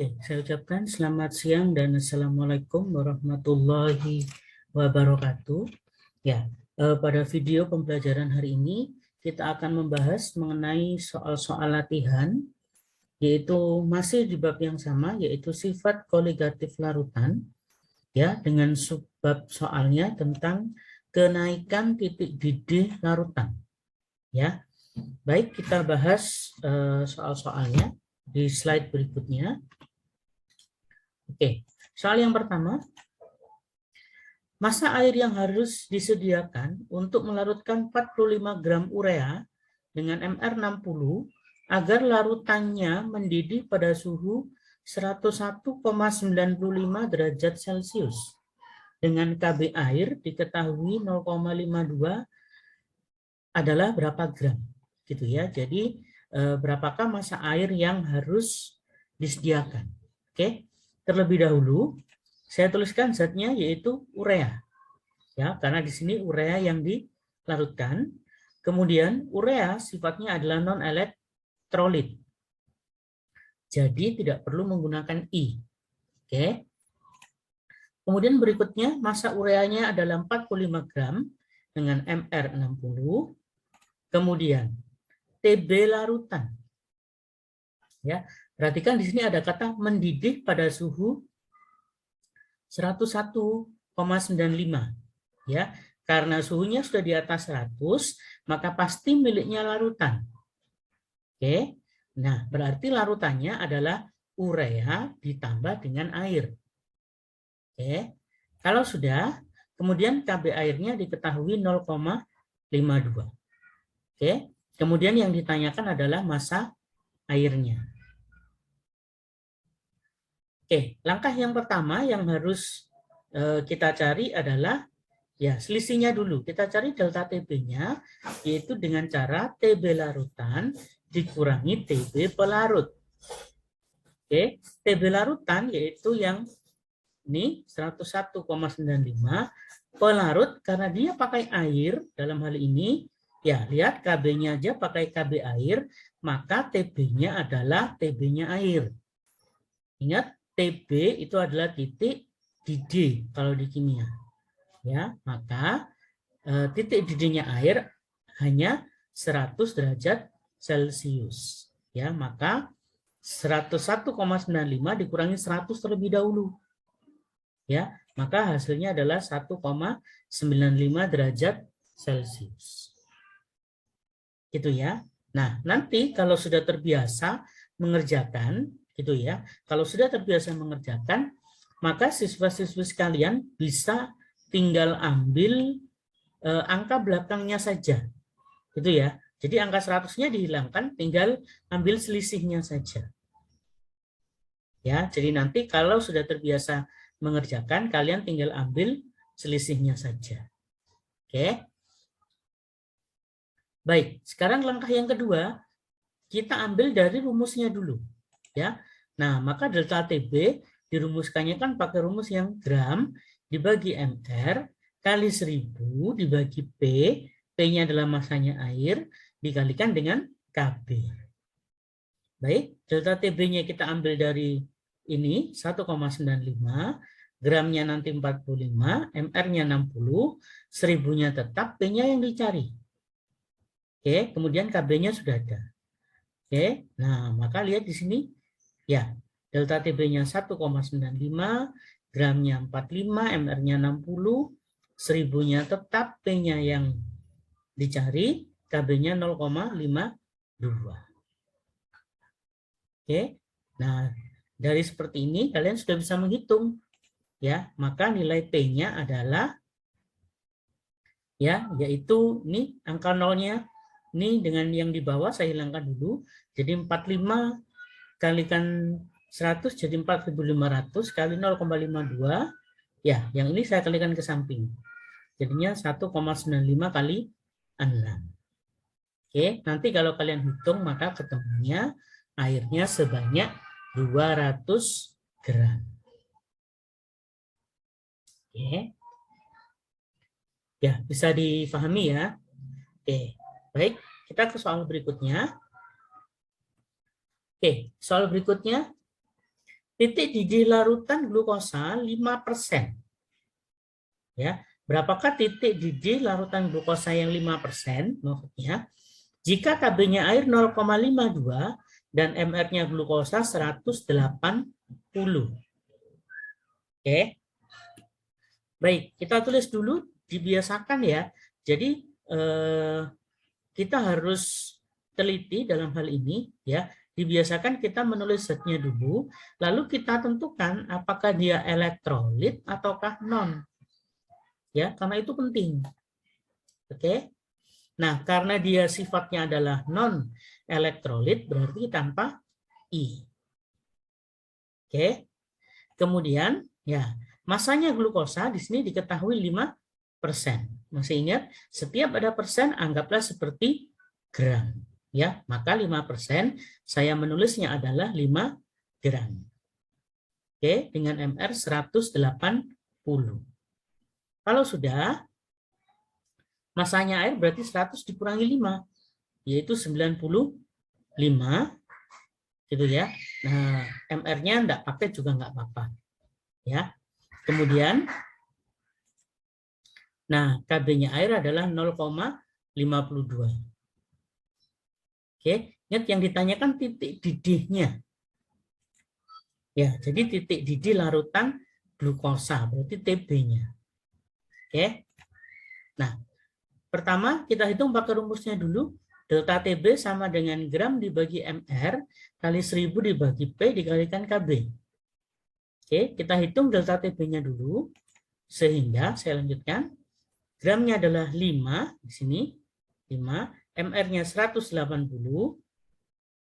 Saya ucapkan selamat siang dan Assalamualaikum warahmatullahi wabarakatuh. Pada video pembelajaran hari ini kita akan membahas mengenai soal-soal latihan, yaitu masih di bab yang sama, yaitu sifat koligatif larutan, dengan subbab soalnya tentang kenaikan titik didih larutan. Baik, kita bahas soal-soalnya di slide berikutnya. Soal yang pertama, massa air yang harus disediakan untuk melarutkan 45 gram urea dengan MR 60 agar larutannya mendidih pada suhu 101,95 derajat Celcius dengan KB air diketahui 0,52 adalah berapa gram, gitu ya. Jadi berapakah massa air yang harus disediakan? Terlebih dahulu saya tuliskan zatnya yaitu urea, karena di sini urea yang dilarutkan. Kemudian urea sifatnya adalah non-elektrolit, jadi tidak perlu menggunakan I. Kemudian berikutnya massa ureanya adalah 45 gram dengan MR 60. Kemudian TB larutan. Perhatikan di sini ada kata mendidih pada suhu 101,95. Karena suhunya sudah di atas 100, maka pasti miliknya larutan. Nah, berarti larutannya adalah urea ditambah dengan air. Kalau sudah, kemudian KB airnya diketahui 0,52. Kemudian yang ditanyakan adalah massa airnya. Langkah yang pertama yang harus kita cari adalah selisihnya dulu. Kita cari delta TB-nya, yaitu dengan cara TB larutan dikurangi TB pelarut. TB larutan yaitu yang ini 101,95, pelarut karena dia pakai air dalam hal ini, lihat KB-nya aja pakai KB air, maka TB-nya adalah TB-nya air. Ingat, TB itu adalah titik didih kalau di kimia. Maka titik didihnya air hanya 100 derajat Celcius. Maka 101,95 dikurangi 100 terlebih dahulu. Maka hasilnya adalah 1,95 derajat Celcius. Gitu ya. Nah, nanti kalau sudah terbiasa mengerjakan, kalau sudah terbiasa mengerjakan, maka siswa-siswi sekalian bisa tinggal ambil angka belakangnya saja. Jadi angka 100-nya dihilangkan, tinggal ambil selisihnya saja. Jadi nanti kalau sudah terbiasa mengerjakan, kalian tinggal ambil selisihnya saja. Baik, sekarang langkah yang kedua, kita ambil dari rumusnya dulu. Nah, maka delta TB dirumuskannya kan pakai rumus yang gram dibagi MR kali 1000 dibagi P, P-nya adalah massanya air, dikalikan dengan KB. Baik, delta TB-nya kita ambil dari ini 1,95, gramnya nanti 45, MR-nya 60, 1000-nya tetap, P-nya yang dicari. Kemudian KB-nya sudah ada. Nah, maka lihat di sini, delta TB-nya 1,95, gramnya 45, MR-nya 60, 1000-nya tetap, P-nya yang dicari, KB-nya 0,52. Nah, dari seperti ini kalian sudah bisa menghitung. Maka nilai P-nya adalah yaitu ini angka nolnya. Ini dengan yang di bawah saya hilangkan dulu. Jadi 45 kalikan 100 jadi 4.500 kali 0,52. Yang ini saya kalikan ke samping. Jadinya 1,95 kali 6. Nanti kalau kalian hitung maka ketemunya airnya sebanyak 200 gram. Bisa difahami ya. Baik, kita ke soal berikutnya. Soal berikutnya. titik didih larutan glukosa 5%. Ya, berapakah titik didih larutan glukosa yang 5%? Maksudnya, jika Kb-nya air 0,52 dan MR-nya glukosa 180. Oke. Baik, kita tulis dulu, dibiasakan ya. Jadi kita harus teliti dalam hal ini ya. Dibiasakan kita menulis zatnya dulu, lalu kita tentukan apakah dia elektrolit ataukah non. Ya, karena itu penting. Oke. Nah, karena dia sifatnya adalah non elektrolit berarti tanpa I. Oke. Kemudian ya, masanya glukosa di sini diketahui 5%. Masih ingat, setiap ada persen anggaplah seperti gram. Ya, maka 5% saya menulisnya adalah 5 gram. Oke, dengan MR 180. Kalau sudah, masanya air berarti 100 dikurangi 5, yaitu 95. Gitu ya. Nah, MR-nya enggak pakai juga enggak apa-apa. Ya. Kemudian nah, Kb-nya air adalah 0,52. Oke, ingat yang ditanyakan titik didihnya. Ya, jadi titik didih larutan glukosa berarti Tb-nya. Oke. Nah, pertama kita hitung pakai rumusnya dulu. Delta Tb sama dengan gram dibagi MR kali 1000 dibagi P dikalikan Kb. Oke, kita hitung delta Tb-nya dulu. Sehingga saya lanjutkan. Gramnya adalah 5 di sini. 5, MR-nya 180.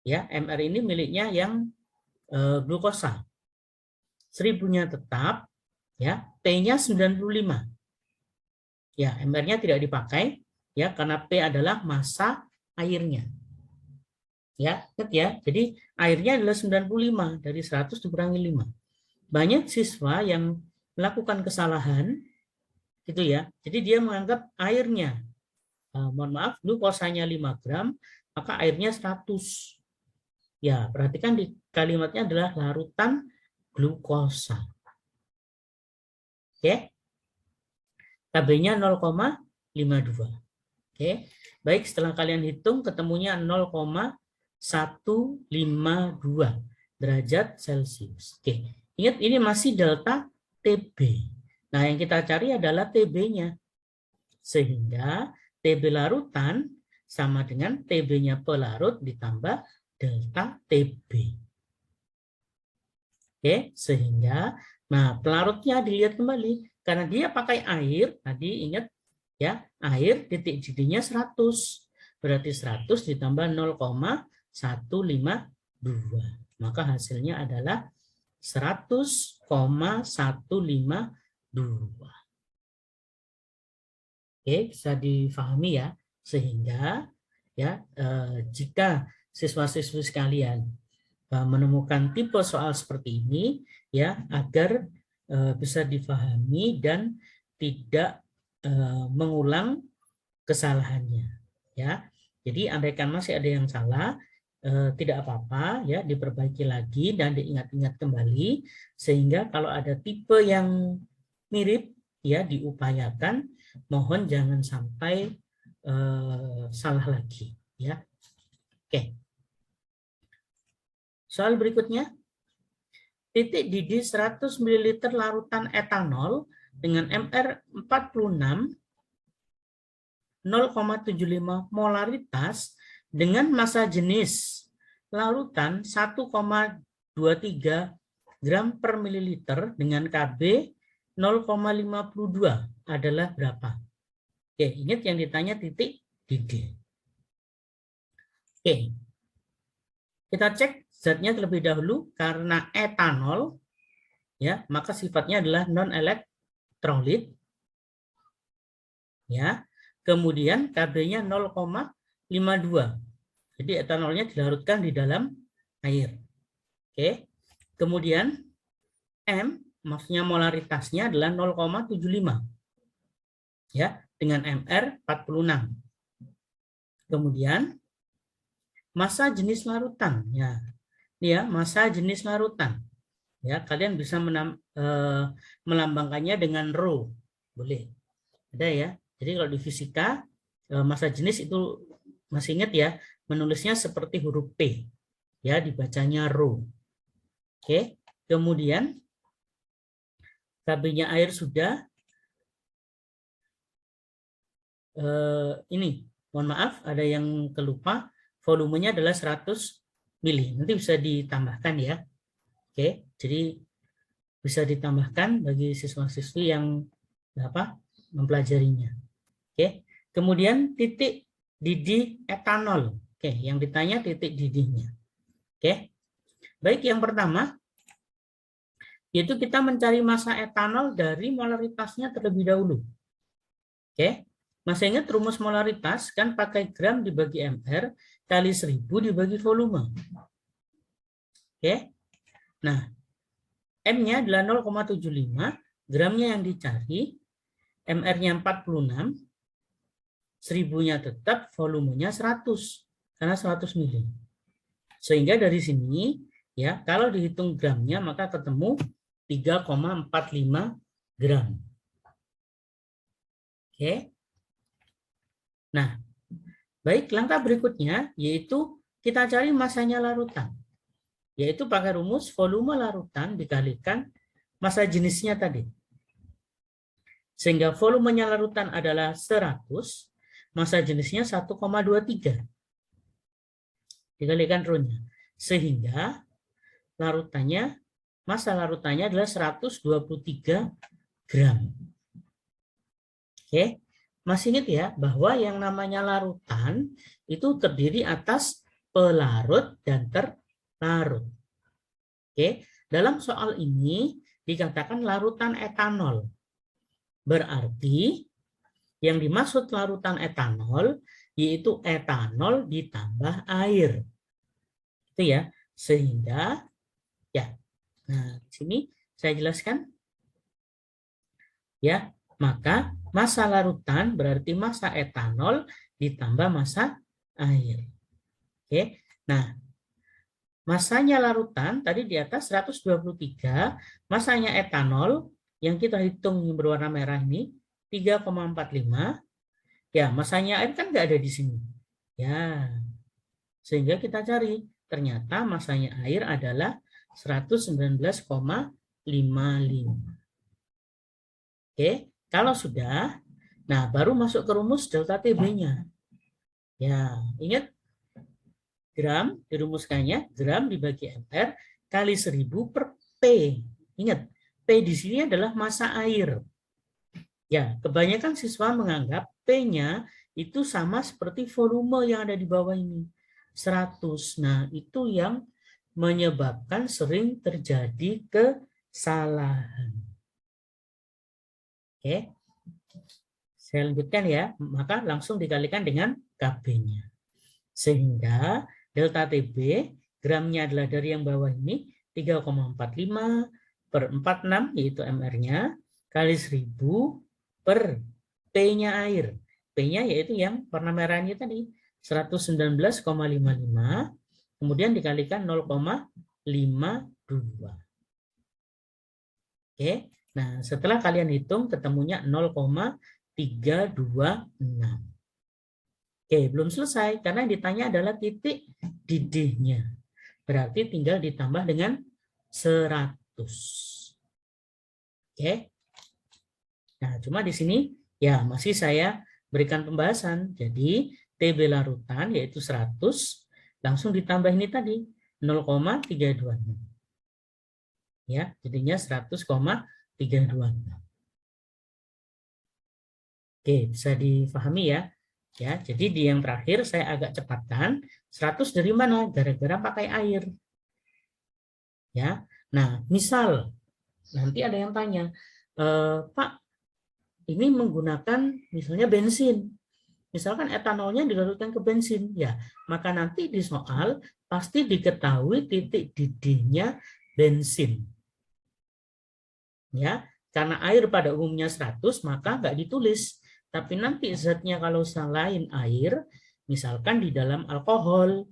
Ya, MR ini miliknya yang glukosa. 1000-nya tetap, ya. P-nya 95. Ya, MR-nya tidak dipakai ya karena P adalah massa airnya. Ya, ingat ya. Jadi airnya adalah 95 dari 100 dikurangi 5. Banyak siswa yang melakukan kesalahan gitu ya. Jadi dia menganggap airnya mohon maaf, glukosanya 5 gram, maka airnya 100. Ya, perhatikan di kalimatnya adalah larutan glukosa. Oke. Kb-nya 0,52. Oke. Baik, setelah kalian hitung ketemunya 0,152 derajat Celcius. Oke. Ingat ini masih delta Tb. Nah, yang kita cari adalah Tb-nya. Sehingga Tb larutan sama dengan Tb-nya pelarut ditambah delta Tb. Oke, sehingga nah pelarutnya dilihat kembali karena dia pakai air, tadi ingat ya, air titik didihnya 100. Berarti 100 ditambah 0,152. Maka hasilnya adalah 100,152. Oke, bisa difahami ya. Sehingga ya jika siswa-siswi sekalian menemukan tipe soal seperti ini ya agar bisa difahami dan tidak mengulang kesalahannya ya. Jadi andaikan masih ada yang salah tidak apa-apa ya, diperbaiki lagi dan diingat-ingat kembali sehingga kalau ada tipe yang mirip ya diupayakan, mohon jangan sampai salah lagi ya. Oke. Soal berikutnya, titik didih 100 ml larutan etanol dengan MR 46 0,75 molaritas dengan massa jenis larutan 1,23 gram per mililiter dengan Kb 0,52 adalah berapa? Oke, ingat yang ditanya titik didih. Oke, kita cek zatnya terlebih dahulu karena etanol, ya maka sifatnya adalah non elektrolit, ya. Kemudian Kb-nya 0,52. Jadi etanolnya dilarutkan di dalam air. Oke. Kemudian M, maksudnya molaritasnya adalah 0,75. Ya, dengan MR 46. Kemudian massa jenis larutan, ya. Ini ya, massa jenis larutan. Ya, kalian bisa melambangkannya dengan rho. Boleh. Ada ya. Jadi kalau di fisika massa jenis itu masih ingat ya, menulisnya seperti huruf P. Ya, dibacanya rho. Oke. Kemudian KB-nya air sudah. Ini, mohon maaf ada yang kelupa. Volumenya adalah 100 mili. Nanti bisa ditambahkan ya. Oke, jadi bisa ditambahkan bagi siswa-siswi yang mempelajarinya. Oke, kemudian titik didih etanol. Oke, yang ditanya titik didihnya. Oke, baik, yang pertama yaitu kita mencari massa etanol dari molaritasnya terlebih dahulu. Oke, masih ingat rumus molaritas kan pakai gram dibagi mr kali 1000 dibagi volume. Oke, nah M-nya adalah 0,75, gramnya yang dicari, MR-nya 46, 1000-nya tetap, volumenya 100, karena 100 mili. Sehingga dari sini, ya kalau dihitung gramnya, maka ketemu 3,45 gram. Oke. Nah, baik, langkah berikutnya yaitu kita cari massanya larutan. Yaitu pakai rumus volume larutan dikalikan massa jenisnya tadi. Sehingga volumenya larutan adalah 100, massa jenisnya 1,23. Dikalikan rho-nya. Sehingga larutannya, massa larutannya adalah 123 gram. Oke, masih ingat ya bahwa yang namanya larutan itu terdiri atas pelarut dan terlarut. Oke, dalam soal ini dikatakan larutan etanol. Berarti yang dimaksud larutan etanol yaitu etanol ditambah air. Itu ya. Sehingga ya. Nah, di sini saya jelaskan. Ya, maka massa larutan berarti massa etanol ditambah massa air. Oke. Nah, massanya larutan tadi di atas 123, massanya etanol yang kita hitung yang berwarna merah ini 3,45. Ya, massanya air kan nggak ada di sini. Ya, sehingga kita cari. Ternyata massanya air adalah 119,55. Oke, kalau sudah, nah baru masuk ke rumus delta TB-nya. Ya, ingat gram dirumuskannya gram dibagi mr kali 1000 per P. Ingat, P di sini adalah massa air. Ya, kebanyakan siswa menganggap P-nya itu sama seperti volume yang ada di bawah ini, 100. Nah, itu yang menyebabkan sering terjadi kesalahan. Oke, saya lanjutkan ya, maka langsung dikalikan dengan KB-nya. Sehingga delta TB, gramnya adalah dari yang bawah ini, 3,45 per 46, yaitu MR-nya, kali 1000 per P-nya air. P-nya yaitu yang warna merahnya tadi, 119,55, kemudian dikalikan 0,52. Oke, nah setelah kalian hitung ketemunya 0,326. Oke, belum selesai karena yang ditanya adalah titik didihnya. Berarti tinggal ditambah dengan 100. Oke. Nah, cuma di sini ya masih saya berikan pembahasan. Jadi TB larutan yaitu 100 langsung ditambah ini tadi 0,326. Ya, jadinya 100,326. Oke, bisa difahami ya. Ya, jadi di yang terakhir saya agak cepatkan. 100 dari mana? Gara-gara pakai air. Ya. Nah, misal nanti ada yang tanya, Pak, ini menggunakan misalnya bensin. Misalkan etanolnya dilarutkan ke bensin, ya, maka nanti di soal pasti diketahui titik didihnya bensin. Ya, karena air pada umumnya 100, maka nggak ditulis. Tapi nanti zatnya kalau selain air, misalkan di dalam alkohol,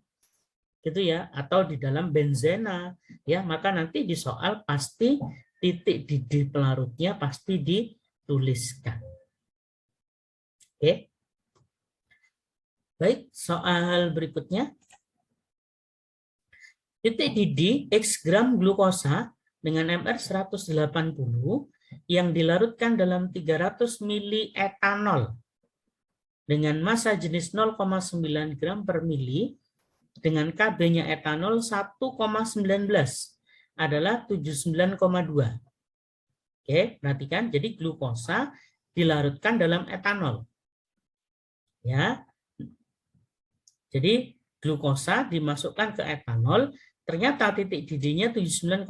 gitu ya, atau di dalam benzena ya, maka nanti di soal pasti titik didih pelarutnya pasti dituliskan. Oke. Baik, soal berikutnya. Titik didih X gram glukosa dengan MR 180 yang dilarutkan dalam 300 mili etanol dengan massa jenis 0,9 gram per mili dengan Kb-nya etanol 1,19 adalah 79,2. Oke, perhatikan. Jadi glukosa dilarutkan dalam etanol. Ya. Jadi glukosa dimasukkan ke etanol, ternyata titik didihnya 79,2.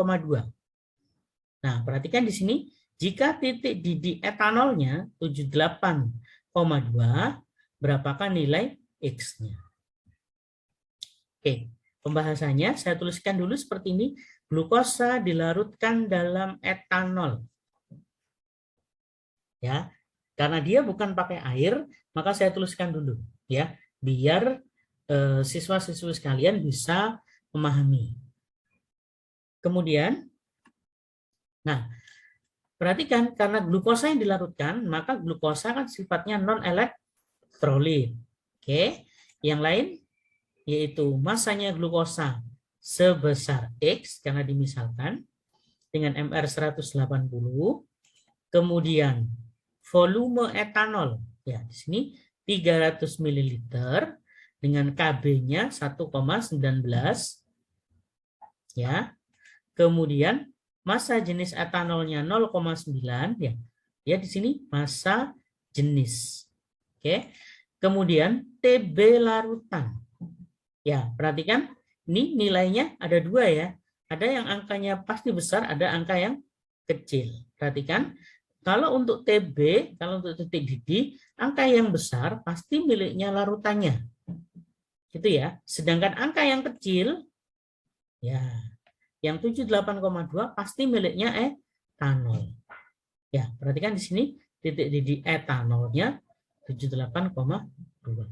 Nah, perhatikan di sini, jika titik didih etanolnya 78,2, berapakah nilai X-nya? Oke, pembahasannya saya tuliskan dulu seperti ini. Glukosa dilarutkan dalam etanol. Ya, karena dia bukan pakai air, maka saya tuliskan dulu ya, biar siswa-siswi sekalian bisa memahami. Kemudian, nah, perhatikan karena glukosa yang dilarutkan, maka glukosa kan sifatnya non-elektrolit. Oke, yang lain yaitu masanya glukosa sebesar X karena dimisalkan dengan MR 180, kemudian volume etanol ya di sini 300 ml dengan Kb-nya 1,19 ya. Kemudian massa jenis etanolnya 0,9 ya. Ya di sini massa jenis. Oke. Kemudian Tb larutan. Ya, perhatikan ini nilainya ada dua ya. Ada yang angkanya pasti besar, ada angka yang kecil. Perhatikan, kalau untuk TB, kalau untuk titik didih, angka yang besar pasti miliknya larutannya. Gitu ya. Sedangkan angka yang kecil, ya, yang 78,2 pasti miliknya etanol. Ya, perhatikan di sini titik didih etanolnya 78,2.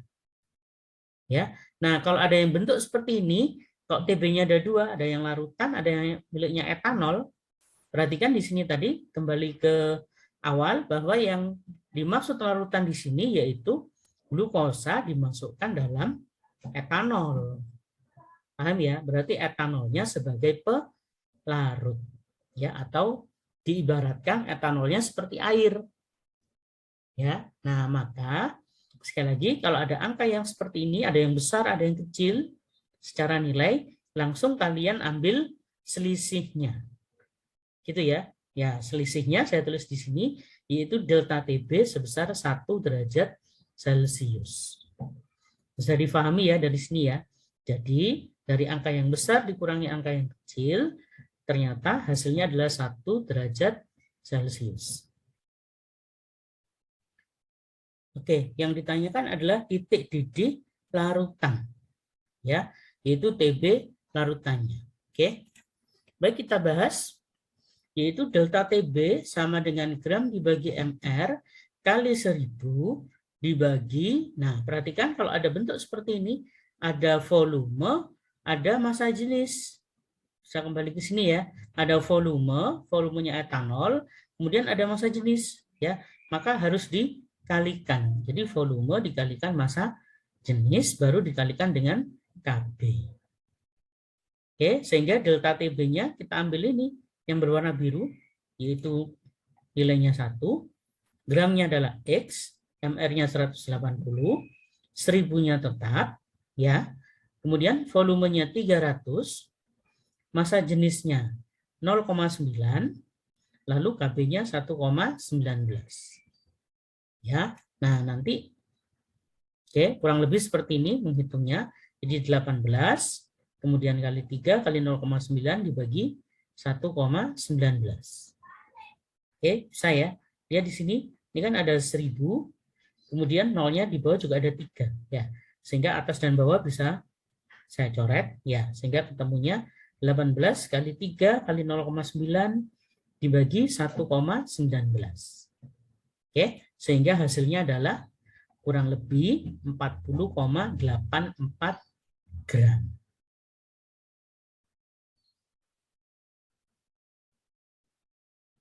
Ya. Nah, kalau ada yang bentuk seperti ini, kalau TB-nya ada dua, ada yang larutan, ada yang miliknya etanol. Perhatikan di sini tadi kembali ke awal bahwa yang dimaksud larutan di sini yaitu glukosa dimasukkan dalam etanol. Paham ya? Berarti etanolnya sebagai pelarut ya, atau diibaratkan etanolnya seperti air. Ya. Nah, maka sekali lagi, kalau ada angka yang seperti ini, ada yang besar, ada yang kecil, secara nilai, langsung kalian ambil selisihnya. Gitu ya. Ya, selisihnya saya tulis di sini, yaitu delta TB sebesar 1 derajat Celcius. Bisa difahami ya dari sini ya. Jadi, dari angka yang besar dikurangi angka yang kecil, ternyata hasilnya adalah 1 derajat Celcius. Oke, yang ditanyakan adalah titik didih larutan, ya, yaitu TB larutannya. Oke, baik kita bahas, yaitu delta TB sama dengan gram dibagi MR kali 1000 dibagi, nah perhatikan kalau ada bentuk seperti ini, ada volume, ada massa jenis. Bisa kembali ke sini ya, ada volumenya etanol, kemudian ada massa jenis, ya, maka harus dikalikan. Jadi volume dikalikan massa jenis baru dikalikan dengan Kb. Oke, sehingga delta TB-nya kita ambil ini yang berwarna biru, yaitu nilainya 1, gramnya adalah X, MR-nya 180, 1000-nya tetap, ya. Kemudian volumenya 300, massa jenisnya 0,9, lalu Kb-nya 1,19. Ya, nah nanti oke, kurang lebih seperti ini menghitungnya. Jadi 18 kemudian kali 3 kali 0,9 dibagi 1,19. Oke, bisa ya. Lihat di sini, ini kan ada 1000, kemudian nolnya di bawah juga ada 3 ya. Sehingga atas dan bawah bisa saya coret ya, sehingga ketemunya 18 kali 3 kali 0,9 dibagi 1,19. Oke, sehingga hasilnya adalah kurang lebih 40,84 gram.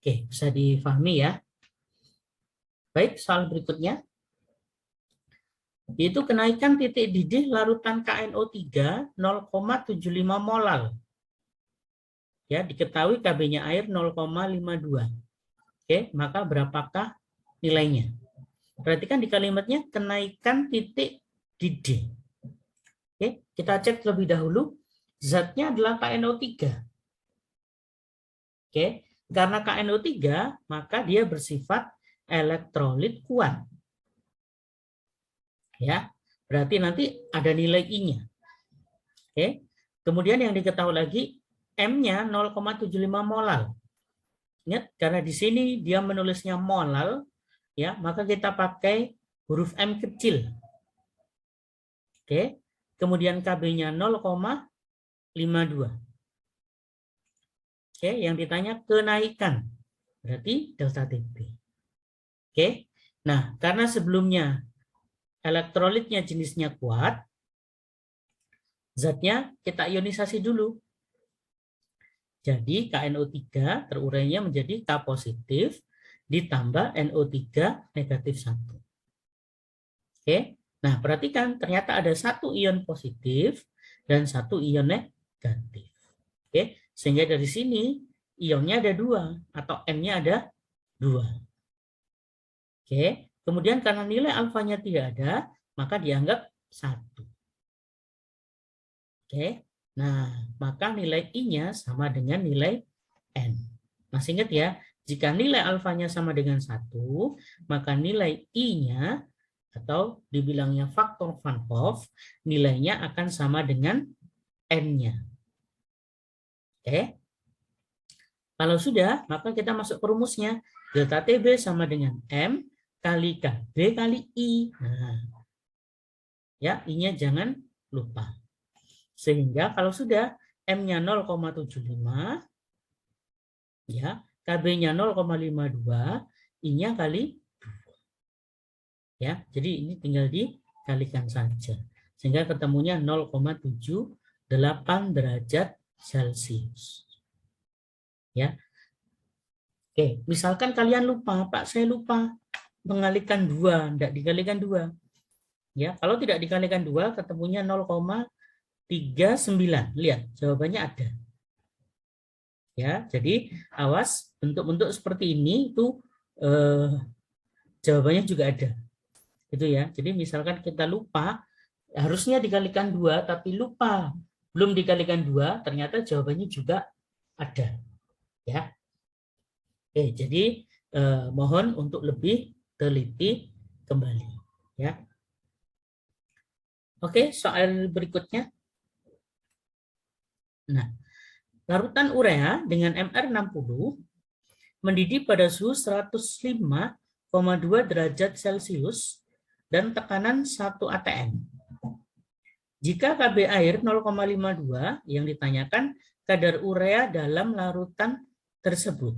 Oke, bisa difahami ya. Baik, soal berikutnya. Yaitu kenaikan titik didih larutan KNO3 0,75 molal. Ya, diketahui Kb-nya air 0,52. Oke, maka berapakah nilainya? Perhatikan di kalimatnya kenaikan titik didih. Oke, kita cek terlebih dahulu. Zatnya adalah KNO3. Oke, karena KNO3 maka dia bersifat elektrolit kuat. Ya, berarti nanti ada nilai I-nya. Oke. Kemudian yang diketahui lagi M-nya 0,75 molal. Ingat, karena di sini dia menulisnya molal, ya, maka kita pakai huruf M kecil. Oke. Kemudian Kb-nya 0,52. Oke, yang ditanya kenaikan. Berarti delta Tb. Oke. Nah, karena sebelumnya elektrolitnya jenisnya kuat, zatnya kita ionisasi dulu. Jadi KNO3 terurainya menjadi K positif ditambah NO3 negatif 1. Oke. Nah, perhatikan ternyata ada satu ion positif dan satu ion negatif. Oke. Sehingga dari sini ionnya ada 2 atau M-nya ada 2. Oke. Kemudian karena nilai alfanya tidak ada, maka dianggap 1. Oke. Nah, maka nilai I-nya sama dengan nilai N. Masih ingat ya, jika nilai alfanya sama dengan 1, maka nilai I-nya atau dibilangnya faktor Van Hoff, nilainya akan sama dengan N-nya. Oke. Kalau sudah, maka kita masuk ke rumusnya. Delta TB sama dengan M kali KB kali I. Nah, ya, I-nya jangan lupa. Sehingga kalau sudah M-nya 0,75, ya, KB-nya 0,52, I-nya kali 2. Ya, jadi ini tinggal dikalikan saja. Sehingga ketemunya 0,78 derajat Celcius. Ya. Oke, misalkan kalian lupa, Pak, saya lupa mengalikan 2, tidak dikalikan 2. Ya, kalau tidak dikalikan 2 ketemunya 0,39. Lihat, jawabannya ada. Ya, jadi awas bentuk-bentuk seperti ini itu jawabannya juga ada. Itu ya. Jadi misalkan kita lupa harusnya dikalikan 2 tapi lupa belum dikalikan 2, ternyata jawabannya juga ada. Ya. Oke, jadi mohon untuk lebih teliti kembali, ya. Oke, soal berikutnya. Nah, larutan urea dengan MR60 mendidih pada suhu 105,2 derajat Celcius dan tekanan 1 atm. Jika Kb air 0,52 yang ditanyakan kadar urea dalam larutan tersebut.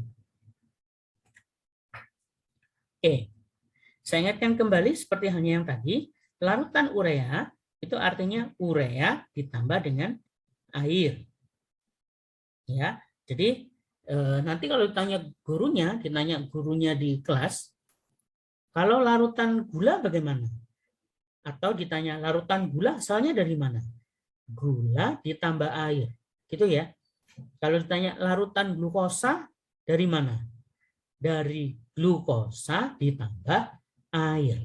Oke, saya ingatkan kembali seperti halnya yang tadi, larutan urea itu artinya urea ditambah dengan air. Ya, jadi nanti kalau ditanya gurunya di kelas, kalau larutan gula bagaimana? Atau ditanya larutan gula asalnya dari mana? Gula ditambah air, gitu ya. Kalau ditanya larutan glukosa dari mana? Dari glukosa ditambah air.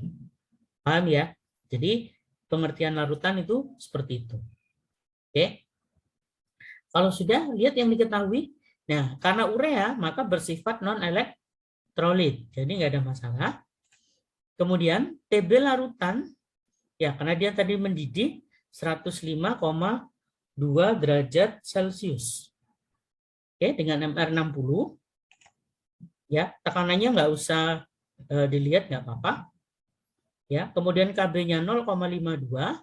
Paham ya? Jadi pengertian larutan itu seperti itu. Oke. Kalau sudah, lihat yang diketahui. Nah, karena urea maka bersifat non-elektrolit. Jadi nggak ada masalah. Kemudian TB larutan, ya karena dia tadi mendidih 105,2 derajat Celcius. Oke, dengan MR60. Ya, tekanannya nggak usah dilihat, nggak apa-apa. Ya, kemudian KB-nya 0,52.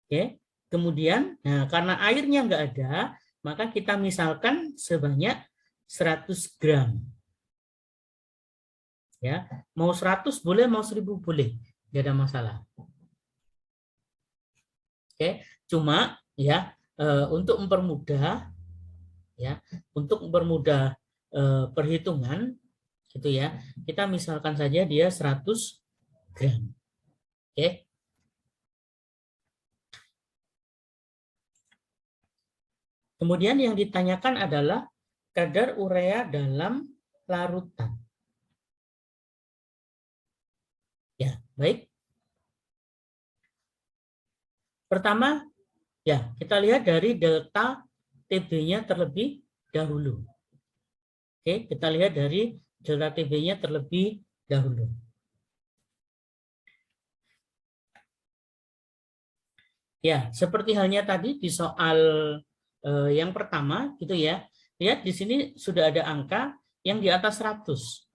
Oke, kemudian, nah karena airnya nggak ada, maka kita misalkan sebanyak 100 gram. Ya, mau 100 boleh, mau 1000 boleh, nggak ada masalah. Oke, cuma ya untuk mempermudah, ya, untuk mempermudah perhitungan gitu ya. Kita misalkan saja dia 100 gram. Oke. Kemudian yang ditanyakan adalah kadar urea dalam larutan. Ya, baik. Pertama, ya, kita lihat dari delta TB-nya terlebih dahulu. Oke, kita lihat dari delta TB-nya terlebih dahulu. Ya, seperti halnya tadi di soal yang pertama gitu ya. Lihat di sini sudah ada angka yang di atas 100.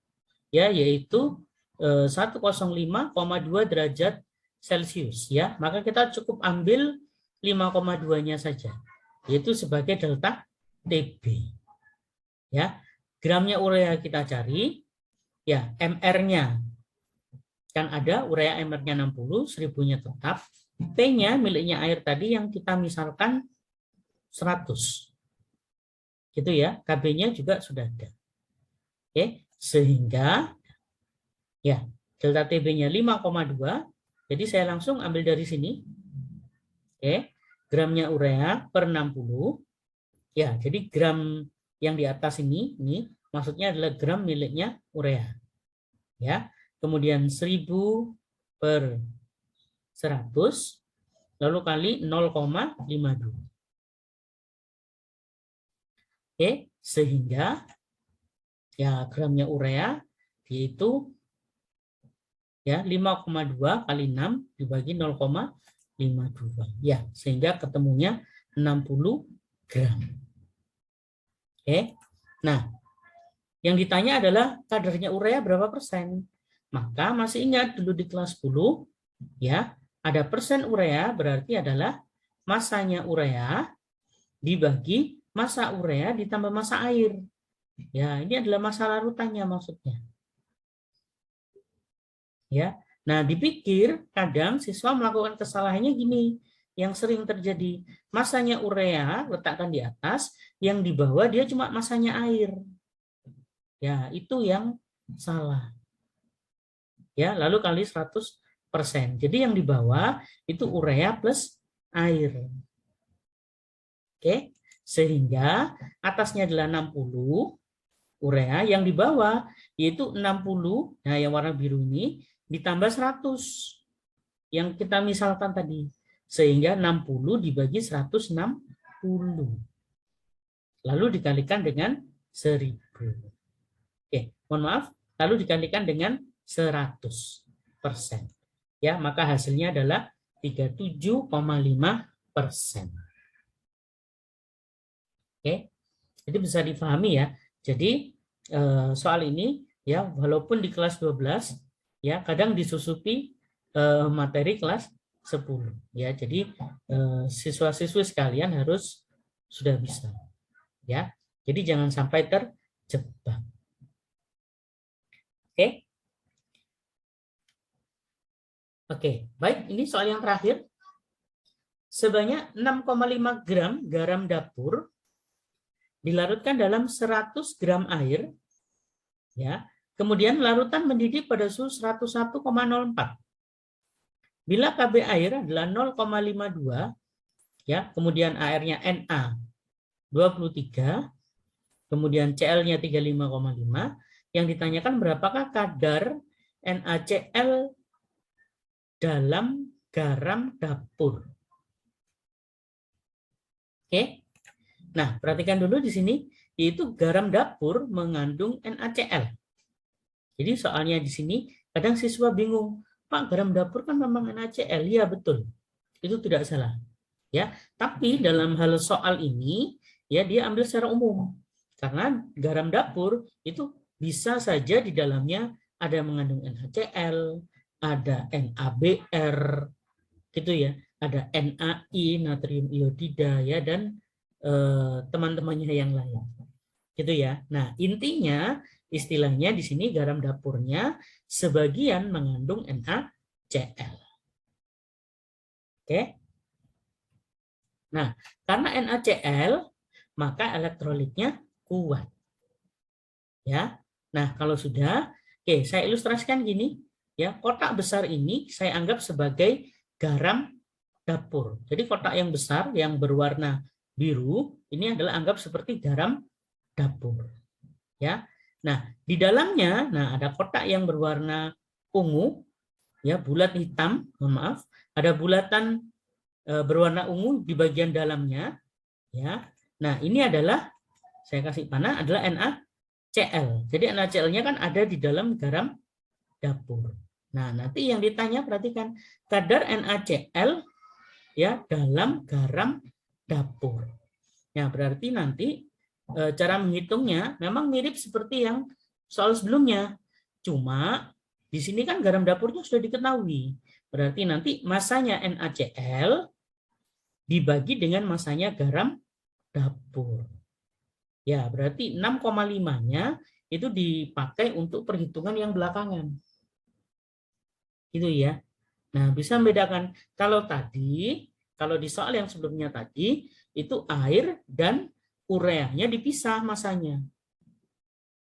Ya, yaitu 105,2 derajat Celcius ya. Maka kita cukup ambil 5,2-nya saja, yaitu sebagai delta TB. Ya. Gramnya urea kita cari, ya, MR-nya kan ada, urea MR-nya 60, 1000-nya tetap. P-nya miliknya air tadi yang kita misalkan 100. Gitu ya, KB-nya juga sudah ada. Oke, sehingga ya, delta TB-nya 5,2. Jadi saya langsung ambil dari sini. Oke, gramnya urea per 60. Ya, jadi gram yang di atas ini maksudnya adalah gram miliknya urea. Ya, kemudian 1000 per 100 lalu kali 0,52. Oke, sehingga ya gramnya urea yaitu ya 5,2 kali 6 dibagi 0,52. Ya, sehingga ketemunya 60 gram. Oke. Nah, yang ditanya adalah kadarnya urea berapa persen? Maka masih ingat dulu di kelas 10 ya, ada persen urea berarti adalah masanya urea dibagi massa urea ditambah massa air. Ya, ini adalah massa larutannya maksudnya. Ya. Nah, dipikir kadang siswa melakukan kesalahannya gini, yang sering terjadi. Massanya urea letakkan di atas, yang di bawah dia cuma massanya air. Ya, itu yang salah. Ya, lalu kali 100%. Jadi yang di bawah itu urea plus air. Oke, sehingga atasnya adalah 60 urea, yang di bawah yaitu 60, nah yang warna biru ini ditambah 100 yang kita misalkan tadi, sehingga 60 dibagi 160 lalu dikalikan dengan 1000. Oke, mohon maaf, lalu dikalikan dengan 100%. Ya, maka hasilnya adalah 37,5%. Oke, jadi bisa difahami ya. Jadi soal ini ya, walaupun di kelas 12 ya, kadang disusupi materi kelas 10 ya. Jadi siswa-siswi sekalian harus sudah bisa ya. Jadi jangan sampai terjebak. Oke. Oke, baik, ini soal yang terakhir. Sebanyak 6,5 gram garam dapur dilarutkan dalam 100 gram air, ya. Kemudian larutan mendidih pada suhu 101,04. Bila KB air adalah 0,52, ya, kemudian AR-nya Na 23, kemudian Cl-nya 35,5, yang ditanyakan berapakah kadar NaCl dalam garam dapur. Oke. Nah, perhatikan dulu di sini, yaitu garam dapur mengandung NaCl. Jadi soalnya di sini kadang siswa bingung, Pak, garam dapur kan memang NaCl. Iya, betul. Itu tidak salah. Ya, tapi dalam hal soal ini ya dia ambil secara umum. Karena garam dapur itu bisa saja di dalamnya ada mengandung NaCl, ada NaBr, gitu ya, ada NaI, natrium iodida ya, dan teman-temannya yang lain, gitu ya. Nah, intinya istilahnya di sini garam dapurnya sebagian mengandung NaCl. Oke. Nah, karena NaCl maka elektrolitnya kuat. Ya. Nah, kalau sudah, oke, saya ilustrasikan gini, ya. Kotak besar ini saya anggap sebagai garam dapur. Jadi kotak yang besar yang berwarna biru ini adalah anggap seperti garam dapur. Ya. Nah, di dalamnya ada kotak yang berwarna ungu, ya, bulat hitam, mohon maaf, ada bulatan berwarna ungu di bagian dalamnya, ya. Nah, ini adalah saya kasih panah adalah NaCl. Jadi NaCl-nya kan ada di dalam garam dapur. Nah, nanti yang ditanya perhatikan kadar NaCl ya dalam garam dapur. Ya, berarti nanti cara menghitungnya memang mirip seperti yang soal sebelumnya. Cuma di sini kan garam dapurnya sudah diketahui. Berarti nanti masanya NaCl dibagi dengan masanya garam dapur. Ya, berarti 6,5-nya itu dipakai untuk perhitungan yang belakangan. Itu ya. Nah, bisa membedakan kalau di soal yang sebelumnya tadi itu air dan ureanya dipisah masanya.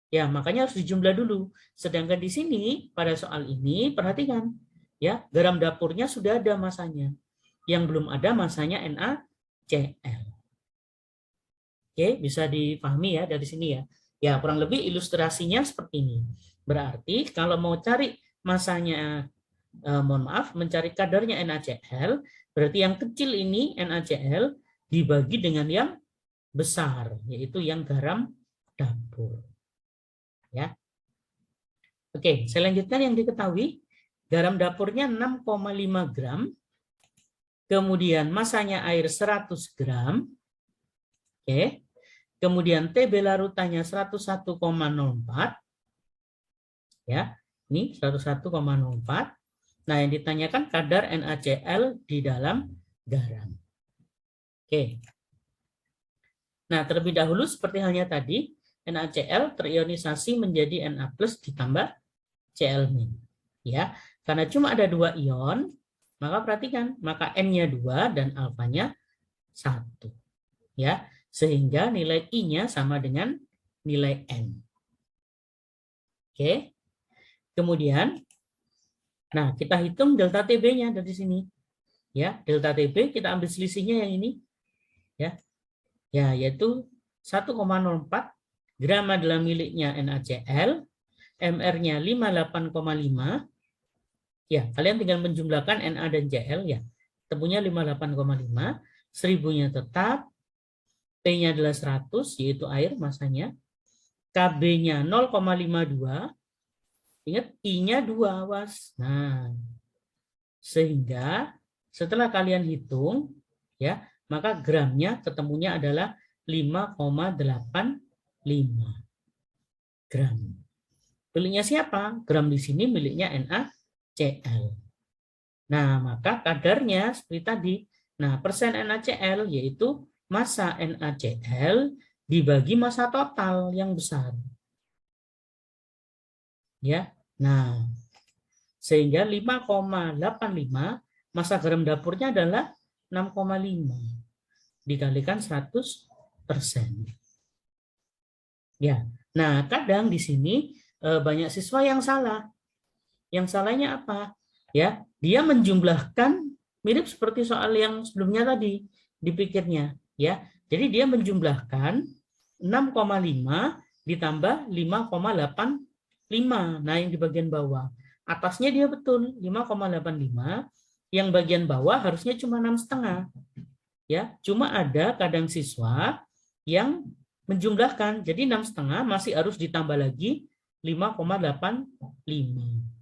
Ya, makanya harus dijumlah dulu. Sedangkan di sini pada soal ini perhatikan ya, garam dapurnya sudah ada masanya. Yang belum ada masanya NaCl. Oke, bisa dipahami ya dari sini ya. Ya, kurang lebih ilustrasinya seperti ini. Berarti kalau mau cari masanya mencari kadarnya NaCl, berarti yang kecil ini NaCl dibagi dengan yang besar, yaitu yang garam dapur. Ya. Oke, saya lanjutkan yang diketahui. Garam dapurnya 6,5 gram, kemudian masanya air 100 gram, oke. Kemudian TB larutannya 101,04, ya, ini 101,04. Nah, yang ditanyakan kadar NaCl di dalam garam. Oke. Nah, terlebih dahulu seperti halnya tadi, NaCl terionisasi menjadi Na+ ditambah Cl-. Ya, karena cuma ada 2 ion, maka perhatikan, maka N-nya 2 dan alfanya 1. Ya, sehingga nilai I-nya sama dengan nilai N. Oke. Kemudian nah, kita hitung delta TB-nya dari sini. Ya, delta TB kita ambil selisihnya yang ini. Ya. Ya, yaitu 1,04 gram adalah miliknya NaCl, MR-nya 58,5. Ya, kalian tinggal menjumlahkan Na dan Cl ya. Temunya 58,5, 1000-nya tetap, P-nya adalah 100 yaitu air masanya. KB-nya 0,52. Ingat I-nya 2, was. Nah, sehingga setelah kalian hitung ya, maka gramnya ketemunya adalah 5,85 gram. Miliknya siapa? Gram di sini miliknya NaCl. Nah, maka kadarnya seperti tadi. Nah, persen NaCl yaitu massa NaCl dibagi massa total yang besar. Ya. Nah, sehingga 5,85 massa garam dapurnya adalah 6,5 dikalikan 100%. Ya. Nah, kadang di sini banyak siswa yang salah. Yang salahnya apa? Ya, dia menjumlahkan mirip seperti soal yang sebelumnya tadi dipikirnya, ya. Jadi dia menjumlahkan 6,5 ditambah 5,85. Nah, yang di bagian bawah. Atasnya dia betul 5,85, yang bagian bawah harusnya cuma 6,5. Ya, cuma ada kadang siswa yang menjumlahkan. Jadi 6,5 masih harus ditambah lagi 5,85.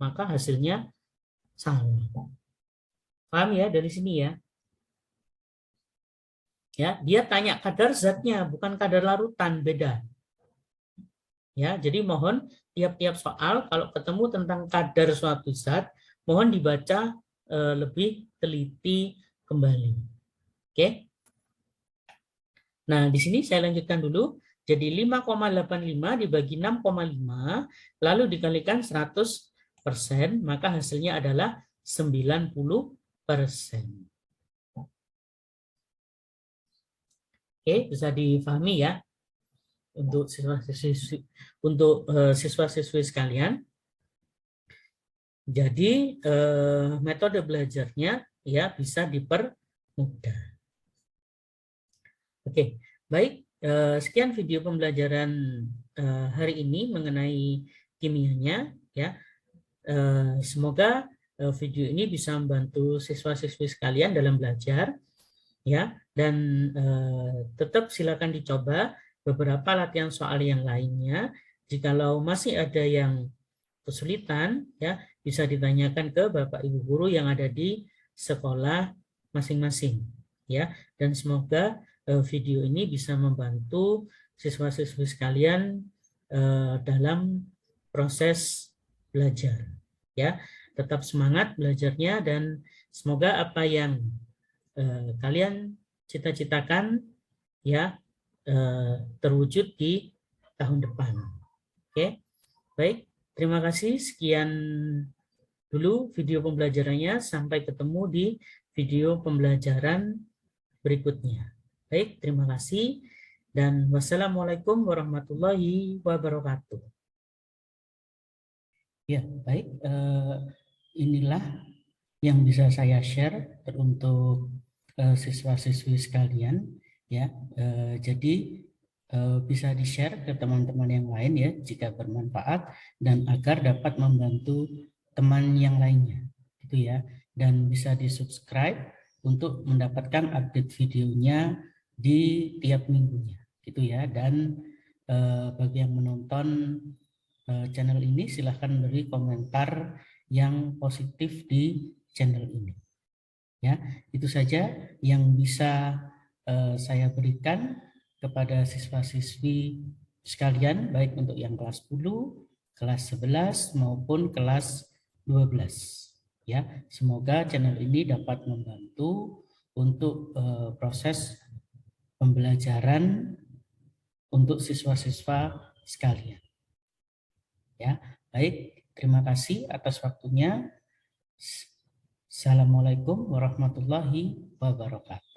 Maka hasilnya salah. Paham ya dari sini ya? Ya, dia tanya kadar zatnya, bukan kadar larutan, beda. Ya, jadi mohon tiap-tiap soal kalau ketemu tentang kadar suatu zat, mohon dibaca lebih teliti kembali. Oke? Nah, di sini saya lanjutkan dulu. Jadi 5,85 dibagi 6,5 lalu dikalikan 100%, maka hasilnya adalah 90%. Oke, bisa difahami ya. untuk siswa-siswi sekalian. Jadi metode belajarnya ya bisa dipermudah. Oke, baik. Sekian video pembelajaran hari ini mengenai kimianya ya. Semoga video ini bisa membantu siswa-siswi sekalian dalam belajar ya, dan tetap silakan dicoba beberapa latihan soal yang lainnya. Jikalau masih ada yang kesulitan ya, bisa ditanyakan ke Bapak Ibu guru yang ada di sekolah masing-masing ya. Dan semoga video ini bisa membantu siswa-siswi sekalian dalam proses belajar ya. Tetap semangat belajarnya dan semoga apa yang kalian cita-citakan ya terwujud di tahun depan. Oke, baik. Terima kasih. Sekian dulu video pembelajarannya. Sampai ketemu di video pembelajaran berikutnya. Baik, terima kasih. Dan wassalamualaikum warahmatullahi wabarakatuh. Ya, baik. Inilah yang bisa saya share untuk siswa-siswi sekalian. Ya, jadi bisa di-share ke teman-teman yang lain ya jika bermanfaat dan agar dapat membantu teman yang lainnya gitu ya, dan bisa di-subscribe untuk mendapatkan update videonya di tiap minggunya gitu ya. Dan bagi yang menonton channel ini silahkan beri komentar yang positif di channel ini ya. Itu saja yang bisa saya berikan kepada siswa-siswi sekalian, baik untuk yang kelas 10, kelas 11 maupun kelas 12 ya. Semoga channel ini dapat membantu untuk proses pembelajaran untuk siswa-siswa sekalian ya. Baik, terima kasih atas waktunya. Assalamualaikum warahmatullahi wabarakatuh.